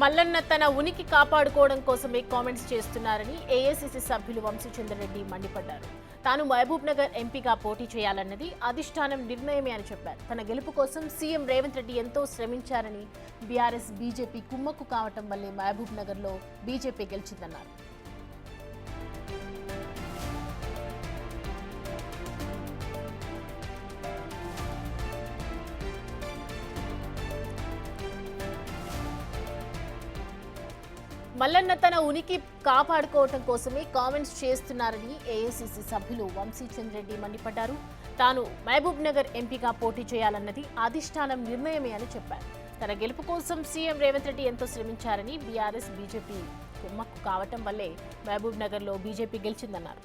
మల్లన్న తన ఉనికి కాపాడుకోవడం కోసమే కామెంట్స్ చేస్తున్నారని ఏఐసీసీ సభ్యులు వంశీచంద్రరెడ్డి మండిపడ్డారు. తాను మహబూబ్ నగర్ ఎంపీగా పోటీ చేయాలన్నది అధిష్టానం నిర్ణయమే అని చెప్పారు. తన గెలుపు కోసం సీఎం రేవంత్ రెడ్డి ఎంతో శ్రమించారని, బీఆర్ఎస్ బీజేపీ కుమ్మక్కు కావటం వల్లే మహబూబ్ నగర్లో బీజేపీ గెలిచిందన్నారు. మల్లన్న తన ఉనికి కాపాడుకోవటం కోసమే కామెంట్స్ చేస్తున్నారని ఏఐసీసీ సభ్యులు వంశీచంద్రరెడ్డి మండిపడ్డారు. తాను మహబూబ్ నగర్ ఎంపీగా పోటీ చేయాలన్నది అధిష్టానం నిర్ణయమే అని చెప్పారు. తన గెలుపు కోసం సీఎం రేవంత్ రెడ్డి ఎంతో శ్రమించారని, బీఆర్ఎస్ బీజేపీ కుమ్మక్కు కావటం వల్లే మహబూబ్ నగర్లో బీజేపీ గెలిచిందన్నారు.